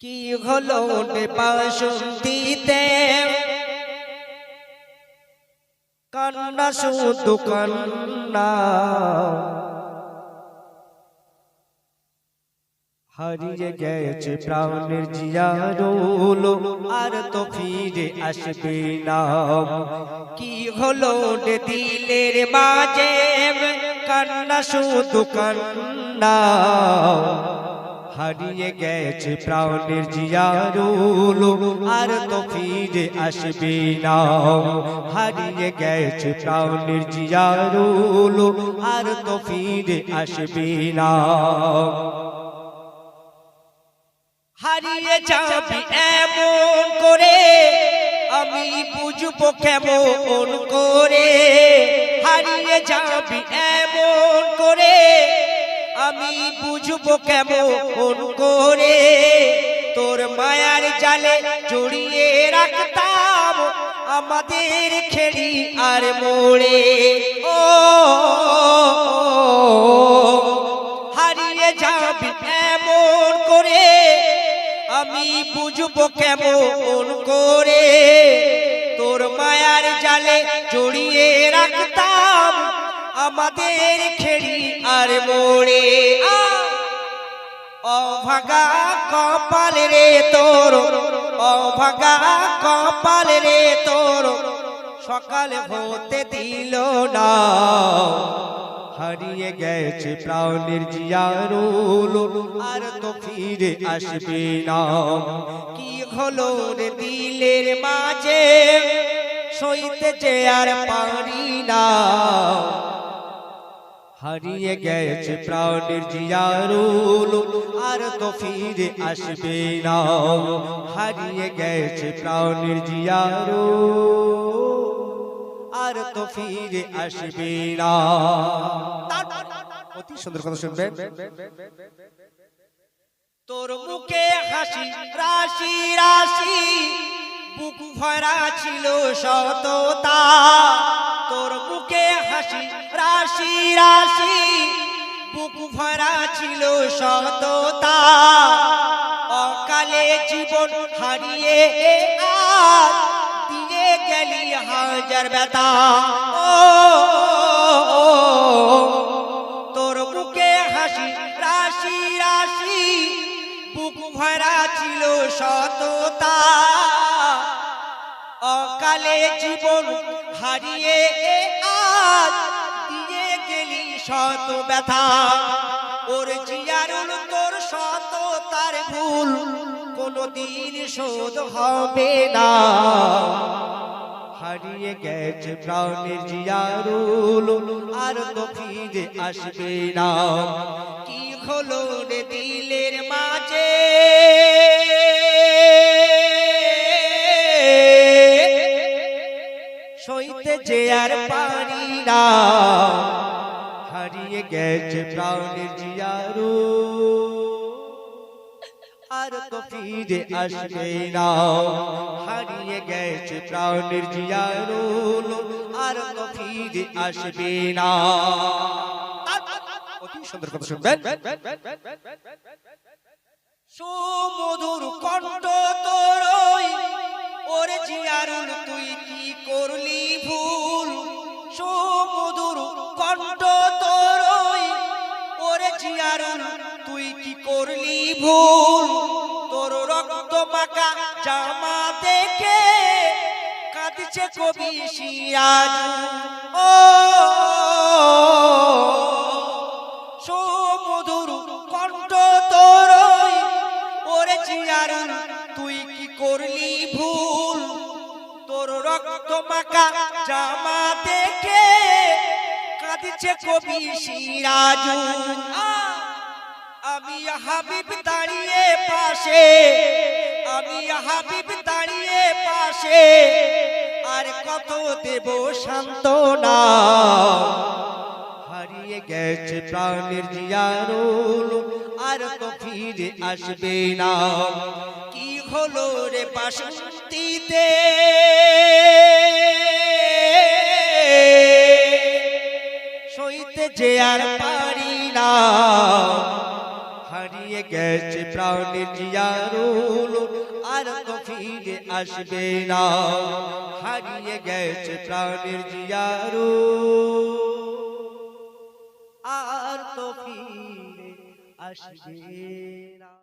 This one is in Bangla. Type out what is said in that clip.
কি হলো বাসন্তীতে কান্না শুধু কান্না, হারিয়ে গেছে প্রাণের জিয়ারুল আর তো ফিরে আসবে না। কি হলো দিলের মাঝে কান্না শুধু কান্না, হারিয়ে গেছে প্রাণের জিয়ারুল আর তো ফিরে আসবে না। হারিয়ে গেছে প্রাণের জিয়ারুল আর তো ফিরে আসবে না। হারিয়ে যাবি এমন করে আমি বুঝবো কেমন করে, হারিয়ে যাবি এমন করে আমি বুঝবো কেমন করে, তোর মায়ার জালে জড়িয়ে রাখতাম আমাদের খেড়ি আর মোড়ে। ও হারিয়ে যাবি এমন করে আমি বুঝবো কেমন করে, তোর মায়ার জালে জড়িয়ে রাখতাম আমাদের খেড়ি আর মোড়ে। অভাগা কপাল রে তোর, অভাগা কপাল রে তোর, সকাল হতে দিল না। হারিয়ে গেছে প্রাণের জিয়ারুল আর তো ফিরে আসবে না। কি হলো রে দিলের মাঝে সইতে যে আর পারি না। হারিয়ে গেছে প্রাণের জিয়ারুল আর তো ফিরে আসবে না। হারিয়ে গেছে প্রাণের জিয়ারুল আর তো ফিরে আসবে না। অতি সুন্দর কথা শুনবেন। তোর মুখে হাসি রাশি রাশি, বুক ভরা ছিল সততা। তোর মুখে হাসি রাশি রাশি, বুক ভরা ছিল সততা। অকালে জীবন হারিয়ে আজ দিয়ে গেলি হাজার ব্যথা। তোর মুখে হাসি রাশি রাশি, বুক ভরা ছিল সততা। অকালে জীবন হারিয়ে আজ দিয়ে গেলি শত ব্যথা। ওর জিয়ারুল তোর সততার ভুল কোনদিন শোধ হবে না। হারিয়ে গেছে প্রাণের জিয়ারুল আর তো ফিরে আসবে না। কি হলো রে দিলের মাঝে সইতে যে আর পারি না। হারিয়ে গেছে প্রাণের জিয়ারুল আর তো ফিরে আসবে না। হারিয়ে গেছে প্রাণের জিয়ারুল আর তো ফিরে আসবে না। অতি সুন্দর কথা শুনবেন। সুমধুর কণ্ঠ তোর ওরে জিয়ারুল তুই কি করলি ভুল। সুমধুর কণ্ঠ তোর ওরে জিয়ারুল তুই কি করলি ভুল। তোর রক্ত মাখা জামা দেখে কাঁদছে কবি সিরাজুল। ও সুমধুর কণ্ঠ তোর ওরে জিয়ারুল তুই কি করলি ভুল। তোর রক্ত মাখা জামা দেখে কাঁদছে কবি সিরাজুল। আমি হাবিব দাঁড়িয়ে পাশে, আমি হাবিব দাঁড়িয়ে পাশে, আর কত দেব সান্ত্বনা। হারিয়ে গেছে প্রাণের জিয়ারুল আর তো ফিরে আসবে না। কি হলো রে বাসন্তীতে সইতে যে আর পারি না। হারিয়ে হারিয়ে গেছে প্রাণের জিয়ারুল আর তো ফিরে আসবে না হারিয়ে গেছে প্রাণের জিয়ারুল আর তো ফিরে আসবে না